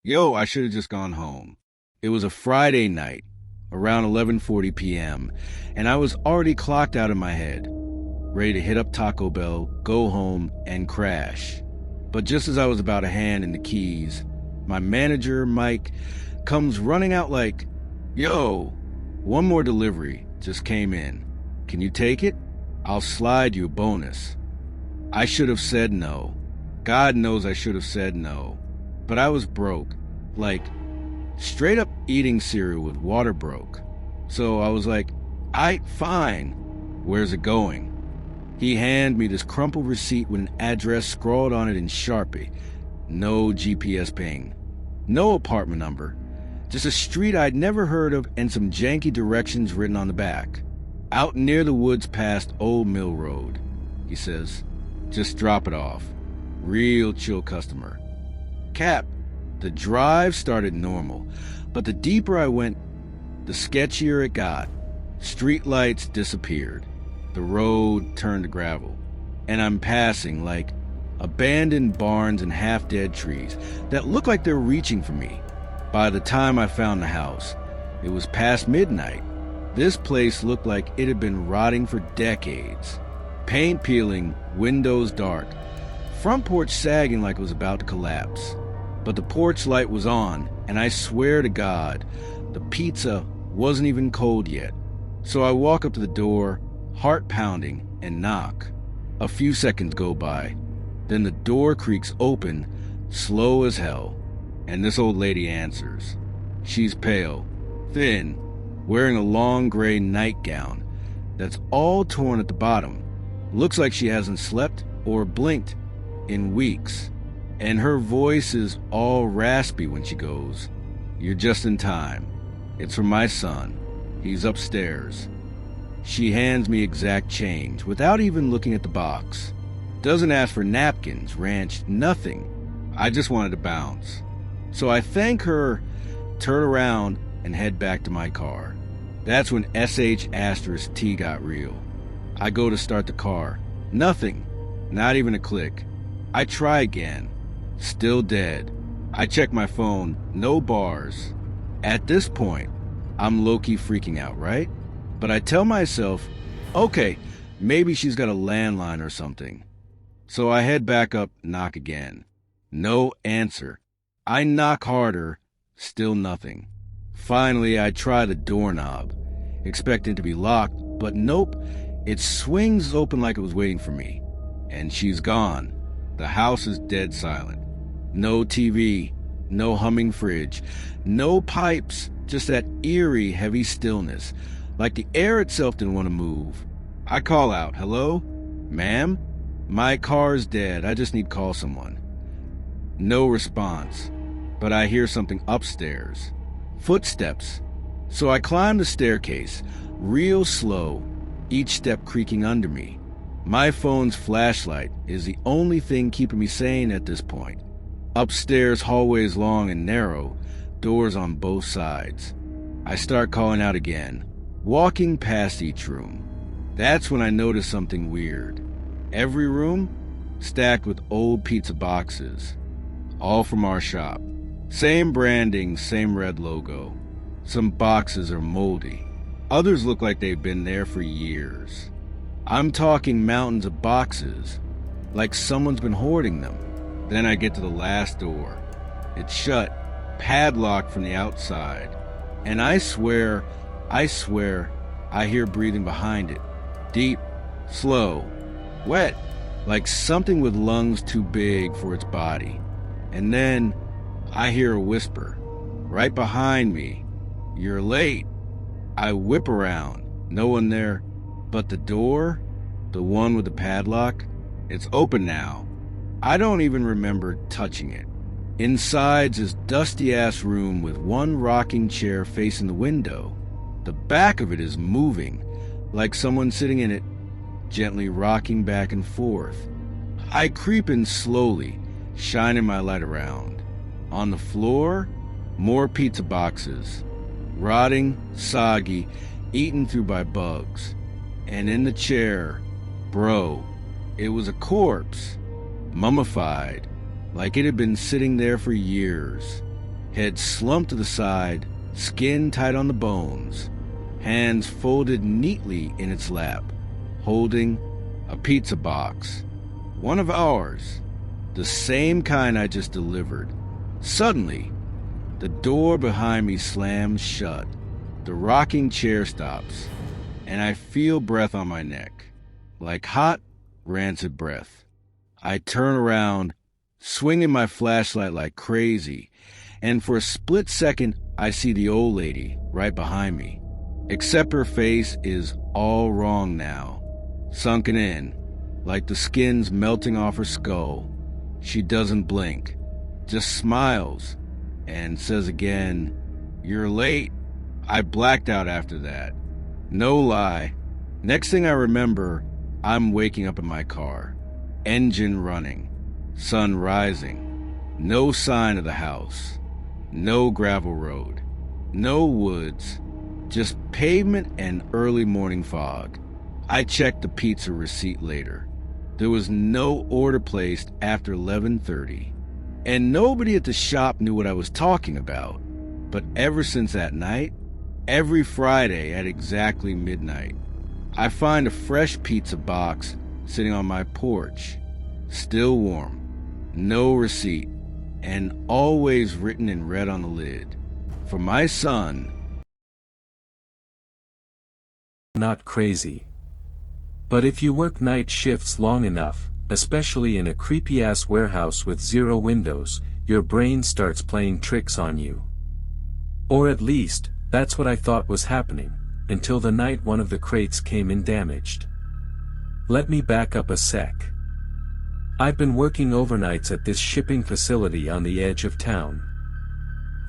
Yo, I should have just gone home. It was a Friday night, around 11:40 p.m., and I was already clocked out in my head, ready to hit up Taco Bell, go home, and crash. But just as I was about to hand in the keys, my manager, Mike, comes running out like, "Yo, one more delivery just came in. Can you take it? I'll slide you a bonus." I should have said no. God knows I should have said no. But I was broke. Like, straight up eating cereal with water broke. So I was like, fine. Where's it going? He handed me this crumpled receipt with an address scrawled on it in Sharpie. No GPS ping. No apartment number. Just a street I'd never heard of and some janky directions written on the back. Out near the woods past Old Mill Road. He says, just drop it off. Real chill customer. Cap, the drive started normal, but the deeper I went, the sketchier it got. Street lights disappeared. The road turned to gravel. And I'm passing, like, abandoned barns and half-dead trees that look like they're reaching for me. By the time I found the house, it was past midnight. This place looked like it had been rotting for decades. Paint peeling, windows dark, front porch sagging like it was about to collapse. But the porch light was on, and I swear to God, the pizza wasn't even cold yet. So I walk up to the door, heart pounding, and knock. A few seconds go by. Then the door creaks open, slow as hell, and this old lady answers. She's pale, thin, wearing a long gray nightgown that's all torn at the bottom. Looks like she hasn't slept or blinked in weeks. And her voice is all raspy when she goes, "You're just in time. It's for my son. He's upstairs." She hands me exact change without even looking at the box. Doesn't ask for napkins, ranch, nothing. I just wanted to bounce. So I thank her, turn around, and head back to my car. That's when SH*T got real. I go to start the car. Nothing. Not even a click. I try again. Still dead. I check my phone. No bars. At this point, I'm low-key freaking out, right? But I tell myself, okay, maybe she's got a landline or something. So I head back up, knock again. No answer. I knock harder. Still nothing. Finally, I try the doorknob, expecting it to be locked, but nope. It swings open like it was waiting for me. And she's gone. The house is dead silent. No TV, no humming fridge, no pipes, just that eerie, heavy stillness, like the air itself didn't want to move. I call out, "Hello? Ma'am? My car's dead. I just need to call someone." No response, but I hear something upstairs. Footsteps. So I climb the staircase, real slow, each step creaking under me. My phone's flashlight is the only thing keeping me sane at this point. Upstairs, hallways long and narrow, doors on both sides. I start calling out again, walking past each room. That's when I notice something weird. Every room stacked with old pizza boxes, all from our shop. Same branding, same red logo. Some boxes are moldy. Others look like they've been there for years. I'm talking mountains of boxes, like someone's been hoarding them. Then I get to the last door. It's shut, padlocked from the outside. And I swear, I hear breathing behind it. Deep, slow, wet, like something with lungs too big for its body. And then I hear a whisper, right behind me, "You're late." I whip around, no one there, but the door, the one with the padlock, it's open now. I don't even remember touching it. Inside's this dusty-ass room with one rocking chair facing the window. The back of it is moving, like someone sitting in it, gently rocking back and forth. I creep in slowly, shining my light around. On the floor, more pizza boxes, rotting, soggy, eaten through by bugs. And in the chair, bro, it was a corpse. Mummified, like it had been sitting there for years. head slumped to the side, skin tight on the bones, hands folded neatly in its lap, holding a pizza box. One of ours, the same kind I just delivered. Suddenly, the door behind me slams shut, the rocking chair stops, and I feel breath on my neck, like hot, rancid breath. I turn around, swinging my flashlight like crazy, and for a split second, I see the old lady right behind me. Except her face is all wrong now, sunken in, like the skin's melting off her skull. She doesn't blink, just smiles, and says again, "You're late." I blacked out after that. No lie. Next thing I remember, I'm waking up in my car, engine running, sun rising, no sign of the house, no gravel road, no woods, just pavement and early morning fog. I checked the pizza receipt later. There was no order placed after 11:30, and nobody at the shop knew what I was talking about. But ever since that night, every Friday at exactly midnight, I find a fresh pizza box sitting on my porch, still warm, no receipt, and always written in red on the lid, "For my son." Not crazy. But if you work night shifts long enough, especially in a creepy-ass warehouse with 0 windows, your brain starts playing tricks on you. Or at least, that's what I thought was happening, until the night one of the crates came in damaged. Let me back up a sec. I've been working overnights at this shipping facility on the edge of town.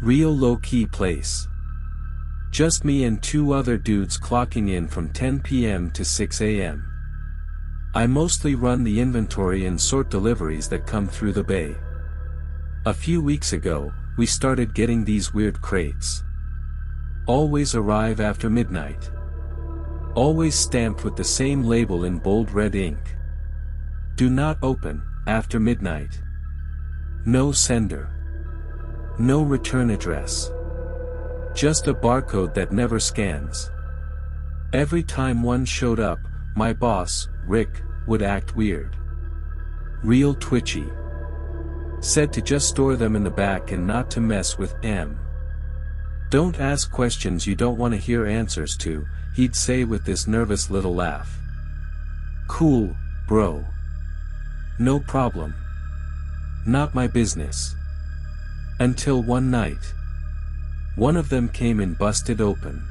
Real low-key place. Just me and 2 other dudes clocking in from 10 p.m. to 6 a.m. I mostly run the inventory and sort deliveries that come through the bay. A few weeks ago, we started getting these weird crates. Always arrive after midnight. Always stamped with the same label in bold red ink. Do not open, after midnight. No sender. No return address. Just a barcode that never scans. Every time one showed up, my boss, Rick, would act weird. Real twitchy. Said to just store them in the back and not to mess with M. Don't ask questions you don't want to hear answers to, he'd say with this nervous little laugh. Cool, bro. No problem. Not my business. Until one night. One of them came and busted open.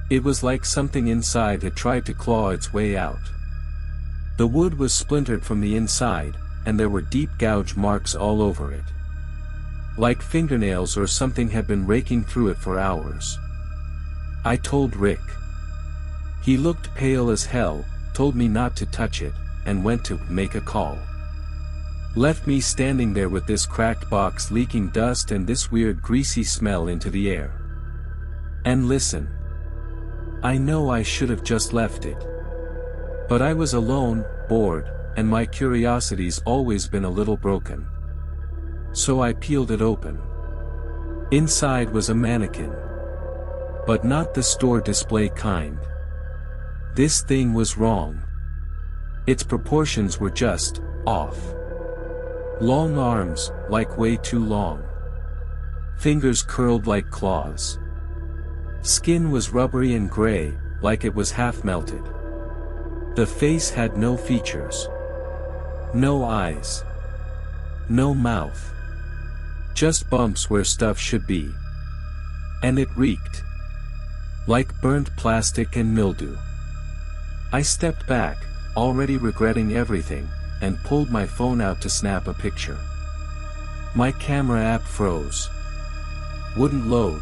It was like something inside had tried to claw its way out. The wood was splintered from the inside, and there were deep gouge marks all over it. Like fingernails or something had been raking through it for hours. I told Rick. He looked pale as hell, told me not to touch it, and went to make a call. Left me standing there with this cracked box leaking dust and this weird greasy smell into the air. And listen. I know I should have just left it. But I was alone, bored, and my curiosity's always been a little broken. So I peeled it open. Inside was a mannequin. But not the store display kind. This thing was wrong. Its proportions were just off. Long arms, like way too long. Fingers curled like claws. Skin was rubbery and gray, like it was half melted. The face had no features. No eyes. No mouth. Just bumps where stuff should be. And it reeked. Like burnt plastic and mildew. I stepped back, already regretting everything, and pulled my phone out to snap a picture. My camera app froze. Wouldn't load.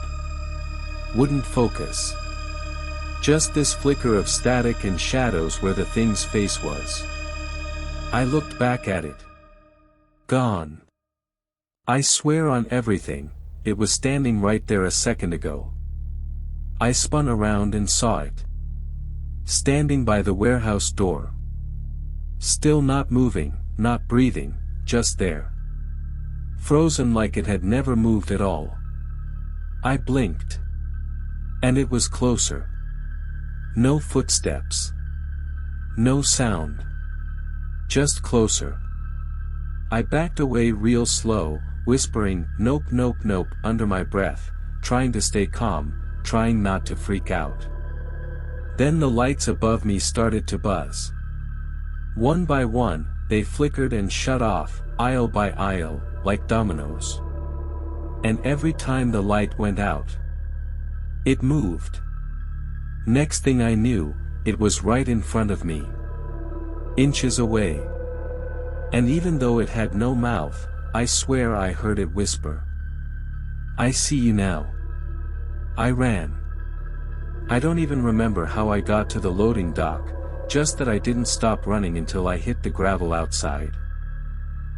Wouldn't focus. Just this flicker of static and shadows where the thing's face was. I looked back at it. Gone. I swear on everything, it was standing right there a second ago. I spun around and saw it. Standing by the warehouse door. Still not moving, not breathing, just there. frozen like it had never moved at all. I blinked. And it was closer. No footsteps. No sound. Just closer. I backed away real slow, whispering, "Nope, nope, nope," under my breath, trying to stay calm, trying not to freak out. Then the lights above me started to buzz. One by one, they flickered and shut off, aisle by aisle, like dominoes. And every time the light went out, it moved. Next thing I knew, it was right in front of me. Inches away. And even though it had no mouth, I swear I heard it whisper, "I see you now." I ran. I don't even remember how I got to the loading dock, just that I didn't stop running until I hit the gravel outside.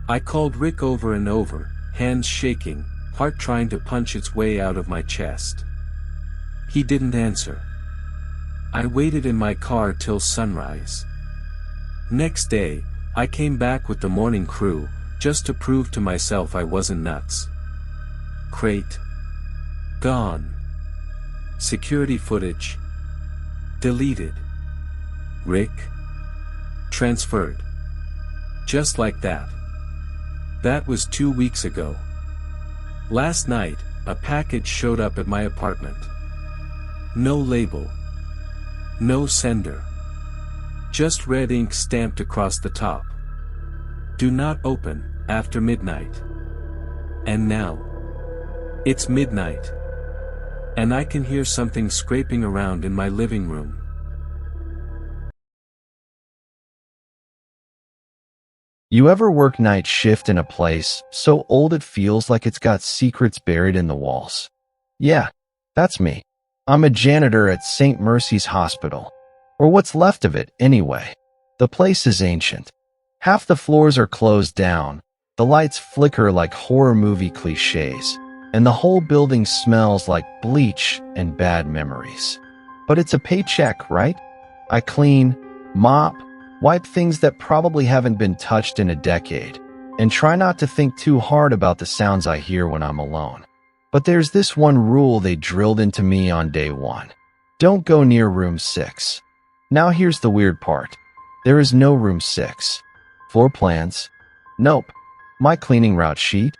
I called Rick over and over, hands shaking, heart trying to punch its way out of my chest. He didn't answer. I waited in my car till sunrise. Next day, I came back with the morning crew, just to prove to myself I wasn't nuts. Crate. Gone. Security footage. Deleted. Rick. Transferred. Just like that. That was 2 weeks ago. Last night, a package showed up at my apartment. No label. No sender. Just red ink stamped across the top. Do not open, after midnight. And now. It's midnight. And I can hear something scraping around in my living room. You ever work night shift in a place so old it feels like it's got secrets buried in the walls? Yeah, that's me. I'm a janitor at St. Mercy's Hospital. Or what's left of it, anyway. The place is ancient. Half the floors are closed down, the lights flicker like horror movie cliches, and the whole building smells like bleach and bad memories. But it's a paycheck, right? I clean, mop, wipe things that probably haven't been touched in a decade, and try not to think too hard about the sounds I hear when I'm alone. But there's this one rule they drilled into me on day one. Don't go near room 6. Now here's the weird part. There is no room 6. Floor plans? Nope. My cleaning route sheet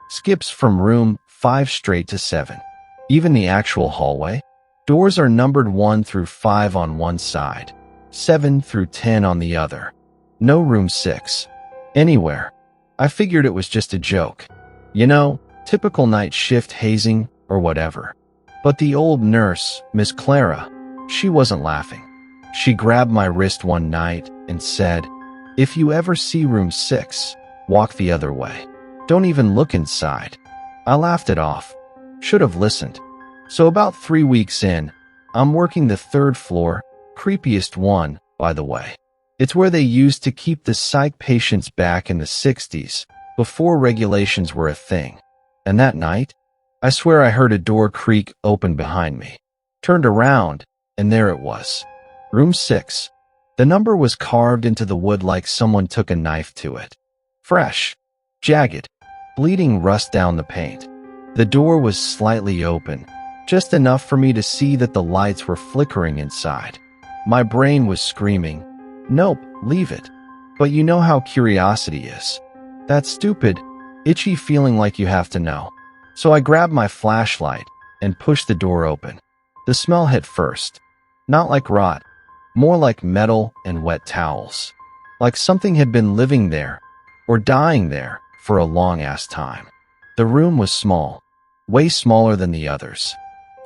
skips from room 5 straight to 7. Even the actual hallway? Doors are numbered 1 through 5 on one side, 7 through 10 on the other. No room 6. Anywhere. I figured it was just a joke. You know, typical night shift hazing or whatever. But the old nurse, Miss Clara, she wasn't laughing. She grabbed my wrist one night and said, "If you ever see room 6, walk the other way. Don't even look inside." I laughed it off. Should have listened. So about 3 weeks in, I'm working the 3rd floor, creepiest one, by the way. It's where they used to keep the psych patients back in the 60s, before regulations were a thing. And that night, I swear I heard a door creak open behind me. Turned around, and there it was. Room 6. The number was carved into the wood like someone took a knife to it. Fresh. Jagged. Bleeding rust down the paint. The door was slightly open, just enough for me to see that the lights were flickering inside. My brain was screaming, "Nope, leave it." But you know how curiosity is. That stupid, itchy feeling like you have to know. So I grabbed my flashlight and pushed the door open. The smell hit first. Not like rot. More like metal and wet towels. Like something had been living there, or dying there, for a long-ass time. The room was small. Way smaller than the others.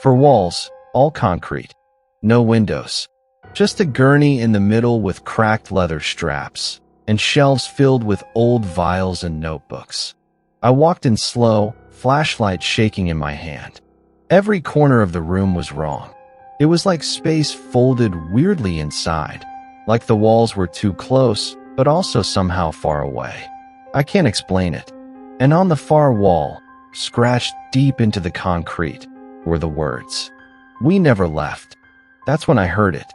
For walls, all concrete. No windows. Just a gurney in the middle with cracked leather straps, and shelves filled with old vials and notebooks. I walked in slow, flashlight shaking in my hand. Every corner of the room was wrong. It was like space folded weirdly inside, like the walls were too close, but also somehow far away. I can't explain it. And on the far wall, scratched deep into the concrete, were the words, "We never left." That's when I heard it.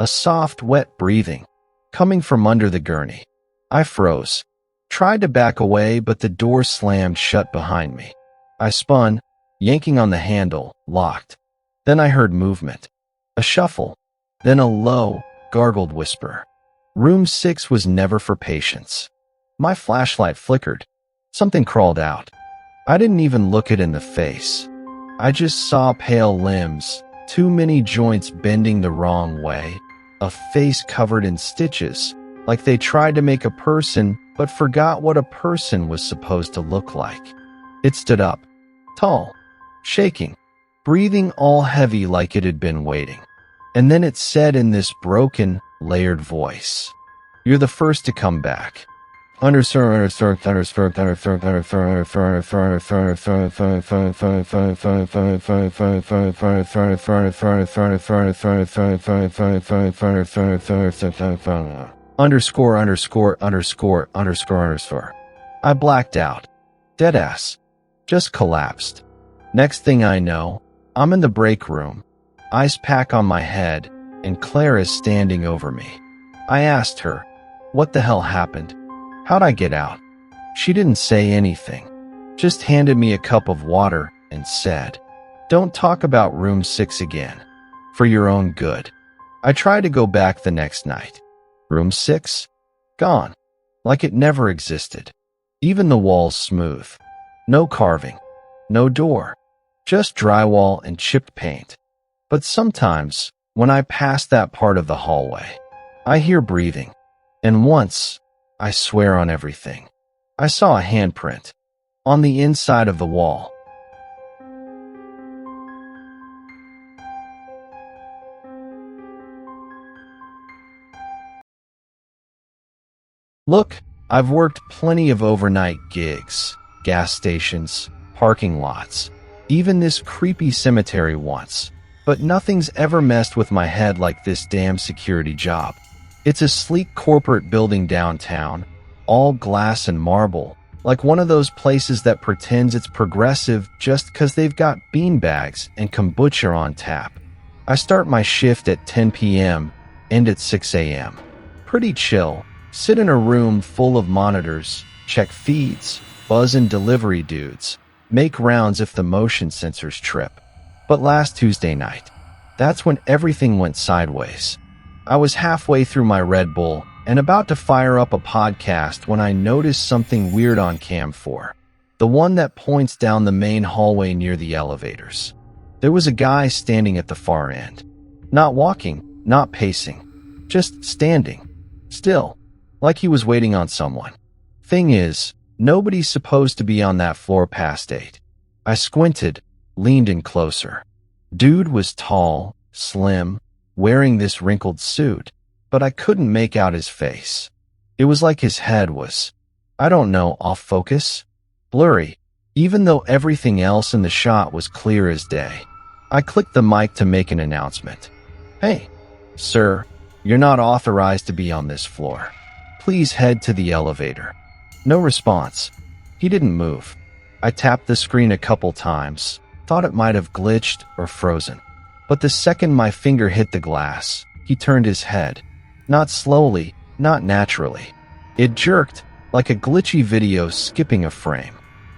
A soft, wet breathing, coming from under the gurney. I froze. Tried to back away, but the door slammed shut behind me. I spun, yanking on the handle, locked. Then I heard movement. A shuffle. Then a low, gargled whisper. Room 6 was never for patients. My flashlight flickered. Something crawled out. I didn't even look it in the face. I just saw pale limbs, too many joints bending the wrong way, a face covered in stitches, like they tried to make a person but forgot what a person was supposed to look like. It stood up, tall, shaking, breathing all heavy like it had been waiting. And then it said in this broken, layered voice, "You're the first to come back." I blacked out. Deadass. Just collapsed. Next thing I know, I'm in the break room, ice pack on my head, and Claire is standing over me. I asked her, "What the hell happened? How'd I get out?" She didn't say anything, just handed me a cup of water and said, "Don't talk about room 6 again, for your own good." I tried to go back the next night. Room 6? Gone. Like it never existed. Even the walls smooth. No carving. No door. Just drywall and chipped paint. But sometimes, when I pass that part of the hallway, I hear breathing. And once, I swear on everything, I saw a handprint on the inside of the wall. Look, I've worked plenty of overnight gigs, gas stations, parking lots, even this creepy cemetery once, but nothing's ever messed with my head like this damn security job. It's a sleek corporate building downtown, all glass and marble, like one of those places that pretends it's progressive just 'cause they've got beanbags and kombucha on tap. I start my shift at 10 p.m., end at 6 a.m. Pretty chill. Sit in a room full of monitors, check feeds, buzz in delivery dudes, make rounds if the motion sensors trip. But last Tuesday night, that's when everything went sideways. I was halfway through my Red Bull and about to fire up a podcast when I noticed something weird on Cam 4, the one that points down the main hallway near the elevators. There was a guy standing at the far end. Not walking, not pacing, just standing, still, like he was waiting on someone. Thing is, nobody's supposed to be on that floor past 8. I squinted, leaned in closer. Dude was tall, slim, wearing this wrinkled suit, but I couldn't make out his face. It was like his head was, I don't know, off focus? Blurry, even though everything else in the shot was clear as day. I clicked the mic to make an announcement. "Hey, sir, you're not authorized to be on this floor. Please head to the elevator." No response. He didn't move. I tapped the screen a couple times, thought it might have glitched or frozen. But the second my finger hit the glass, he turned his head. Not slowly, not naturally. It jerked, like a glitchy video skipping a frame.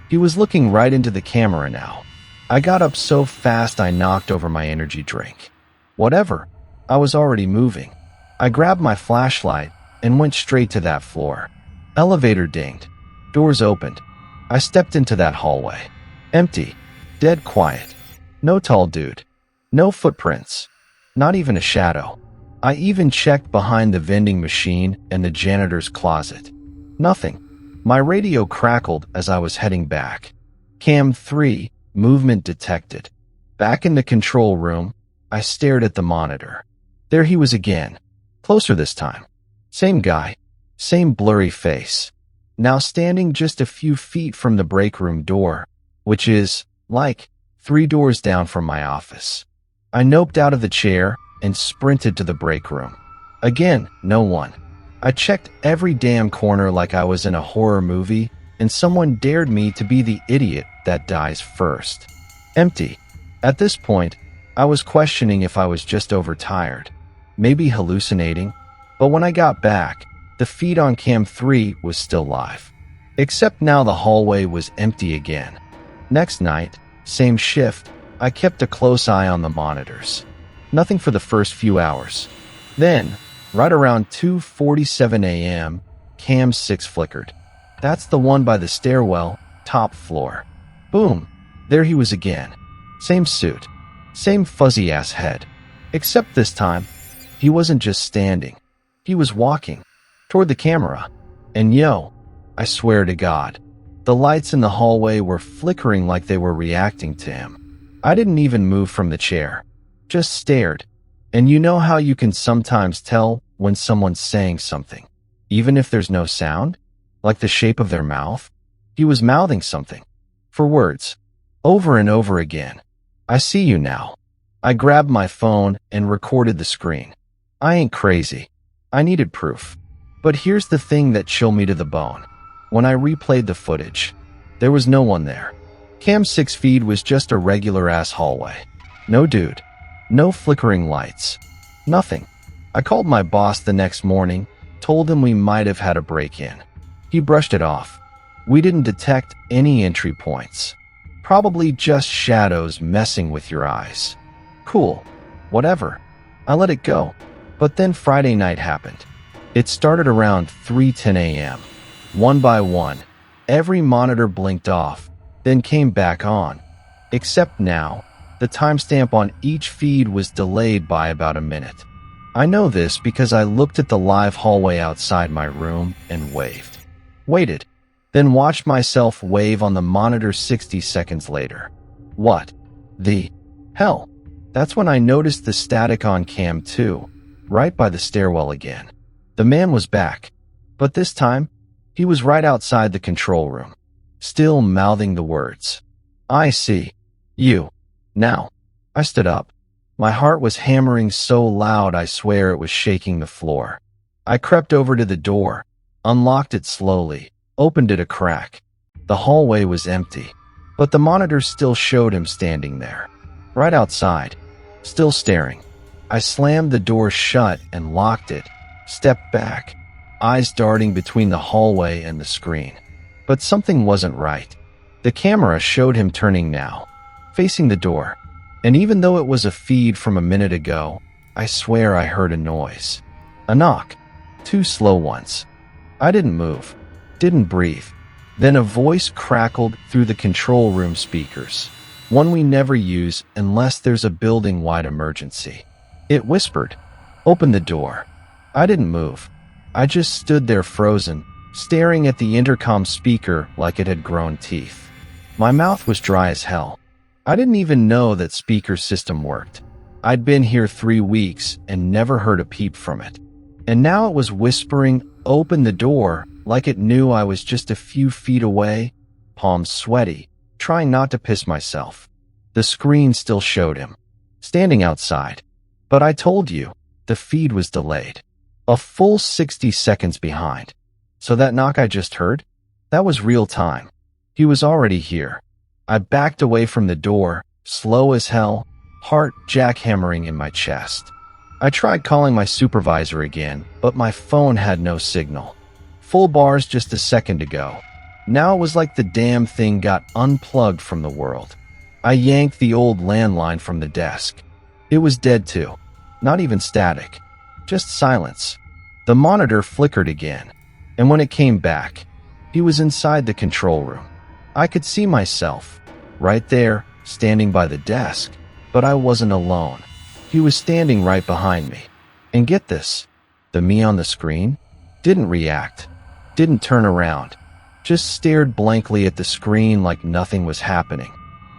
He was looking right into the camera now. I got up so fast I knocked over my energy drink. Whatever. I was already moving. I grabbed my flashlight and went straight to that floor. Elevator dinged. Doors opened. I stepped into that hallway. Empty. Dead quiet. No tall dude. No footprints. Not even a shadow. I even checked behind the vending machine and the janitor's closet. Nothing. My radio crackled as I was heading back. Cam 3, movement detected. Back in the control room, I stared at the monitor. There he was again. Closer this time. Same guy. Same blurry face. Now standing just a few feet from the break room door, which is, like, 3 doors down from my office. I noped out of the chair and sprinted to the break room. Again, no one. I checked every damn corner like I was in a horror movie, and someone dared me to be the idiot that dies first. Empty. At this point, I was questioning if I was just overtired, maybe hallucinating, but when I got back, the feed on Cam 3 was still live. Except now the hallway was empty again. Next night, same shift, I kept a close eye on the monitors. Nothing for the first few hours. Then, right around 2:47 a.m., cam 6 flickered. That's the one by the stairwell, top floor. Boom, there he was again. Same suit, same fuzzy-ass head. Except this time, he wasn't just standing. He was walking toward the camera. And yo, I swear to God, the lights in the hallway were flickering like they were reacting to him. I didn't even move from the chair, just stared. And you know how you can sometimes tell when someone's saying something, even if there's no sound? Like the shape of their mouth? He was mouthing something. For words. Over and over again. I see you now. I grabbed my phone and recorded the screen. I ain't crazy. I needed proof. But here's the thing that chilled me to the bone. When I replayed the footage, there was no one there. Cam 6 feed was just a regular-ass hallway. No dude. No flickering lights. Nothing. I called my boss the next morning, told him we might have had a break-in. He brushed it off. We didn't detect any entry points. Probably just shadows messing with your eyes. Cool. Whatever. I let it go. But then Friday night happened. It started around 3:10 a.m. One by one, every monitor blinked off, then came back on. Except now, the timestamp on each feed was delayed by about a minute. I know this because I looked at the live hallway outside my room and waved. Waited, then watched myself wave on the monitor 60 seconds later. What the hell? That's when I noticed the static on cam 2, right by the stairwell again. The man was back, but this time, he was right outside the control room, still mouthing the words. I see you now. I stood up. My heart was hammering so loud I swear it was shaking the floor. I crept over to the door, unlocked it slowly, opened it a crack. The hallway was empty, but the monitor still showed him standing there, right outside, still staring. I slammed the door shut and locked it, stepped back, eyes darting between the hallway and the screen. But something wasn't right. The camera showed him turning now, facing the door. And even though it was a feed from a minute ago, I swear I heard a noise. A knock. 2 slow ones. I didn't move, didn't breathe. Then a voice crackled through the control room speakers, one we never use unless there's a building-wide emergency. It whispered, "Open the door." I didn't move. I just stood there frozen, staring at the intercom speaker like it had grown teeth. My mouth was dry as hell. I didn't even know that speaker system worked. I'd been here 3 weeks and never heard a peep from it. And now it was whispering, "Open the door," like it knew I was just a few feet away, palms sweaty, trying not to piss myself. The screen still showed him, standing outside. But I told you, the feed was delayed. A full 60 seconds behind. So that knock I just heard? That was real time. He was already here. I backed away from the door, slow as hell, heart jackhammering in my chest. I tried calling my supervisor again, but my phone had no signal. Full bars just a second ago. Now it was like the damn thing got unplugged from the world. I yanked the old landline from the desk. It was dead too. Not even static. Just silence. The monitor flickered again, and when it came back, he was inside the control room. I could see myself, right there, standing by the desk, but I wasn't alone. He was standing right behind me. And get this, the me on the screen didn't react, didn't turn around, just stared blankly at the screen like nothing was happening.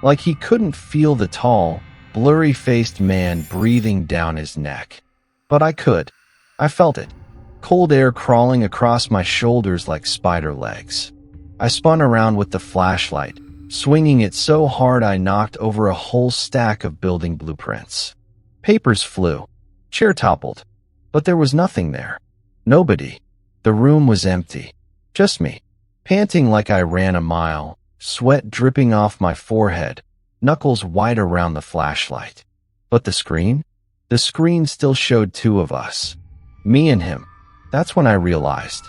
Like he couldn't feel the tall, blurry-faced man breathing down his neck. But I could. I felt it. Cold air crawling across my shoulders like spider legs. I spun around with the flashlight, swinging it so hard I knocked over a whole stack of building blueprints. Papers flew. Chair toppled. But there was nothing there. Nobody. The room was empty. Just me. Panting like I ran a mile, sweat dripping off my forehead, knuckles white around the flashlight. But the screen? The screen still showed 2 of us. Me and him. That's when I realized.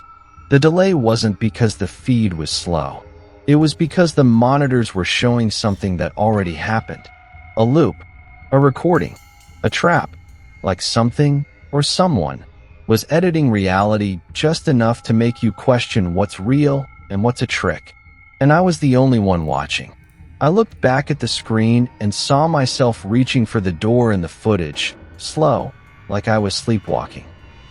The delay wasn't because the feed was slow. It was because the monitors were showing something that already happened. A loop, a recording, a trap, like something or someone was editing reality just enough to make you question what's real and what's a trick. And I was the only one watching. I looked back at the screen and saw myself reaching for the door in the footage, slow, like I was sleepwalking.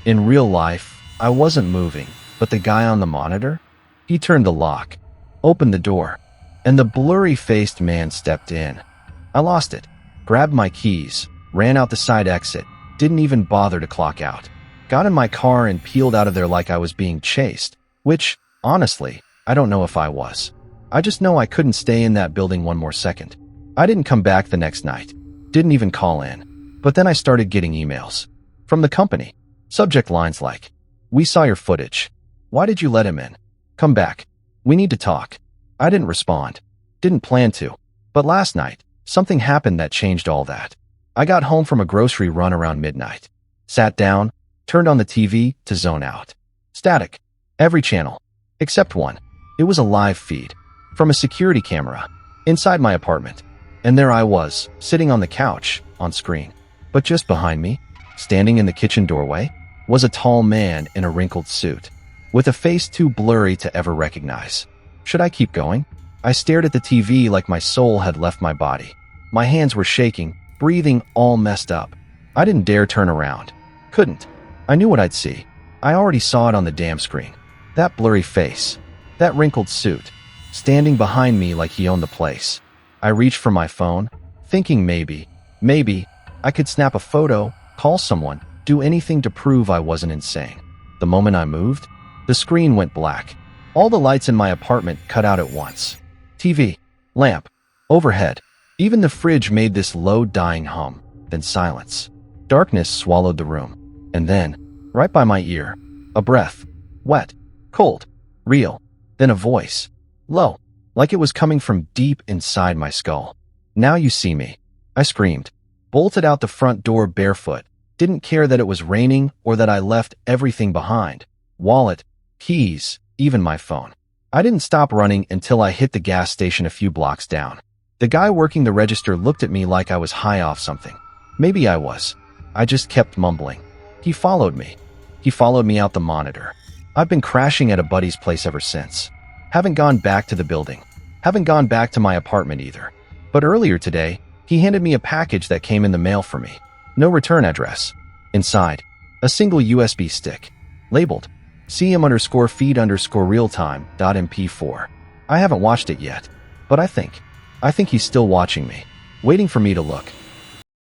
In real life, I wasn't moving, but the guy on the monitor? He turned the lock, opened the door, and the blurry-faced man stepped in. I lost it, grabbed my keys, ran out the side exit, didn't even bother to clock out. Got in my car and peeled out of there like I was being chased, which, honestly, I don't know if I was. I just know I couldn't stay in that building one more second. I didn't come back the next night, didn't even call in. But then I started getting emails from the company. Subject lines like, "We saw your footage. Why did you let him in? Come back. We need to talk." I didn't respond. Didn't plan to. But last night, something happened that changed all that. I got home from a grocery run around midnight. Sat down, turned on the TV to zone out. Static. Every channel. Except one. It was a live feed. From a security camera. Inside my apartment. And there I was, sitting on the couch, on screen. But just behind me, standing in the kitchen doorway, was a tall man in a wrinkled suit, with a face too blurry to ever recognize. Should I keep going? I stared at the TV like my soul had left my body. My hands were shaking, breathing all messed up. I didn't dare turn around. Couldn't. I knew what I'd see. I already saw it on the damn screen. That blurry face. That wrinkled suit. Standing behind me like he owned the place. I reached for my phone, thinking maybe, I could snap a photo, call someone, do anything to prove I wasn't insane. The moment I moved, the screen went black. All the lights in my apartment cut out at once. TV, lamp, overhead. Even the fridge made this low dying hum, then silence. Darkness swallowed the room. And then, right by my ear, a breath. Wet, cold, real. Then a voice. Low, like it was coming from deep inside my skull. "Now you see me," I screamed. Bolted out the front door barefoot. Didn't care that it was raining or that I left everything behind. Wallet, keys, even my phone. I didn't stop running until I hit the gas station a few blocks down. The guy working the register looked at me like I was high off something. Maybe I was. I just kept mumbling. He followed me. He followed me out the monitor. I've been crashing at a buddy's place ever since. Haven't gone back to the building. Haven't gone back to my apartment either. But earlier today, he handed me a package that came in the mail for me. No return address. Inside, a single USB stick. Labeled, cm_feed_realtime.mp4. I haven't watched it yet. But I think he's still watching me. Waiting for me to look.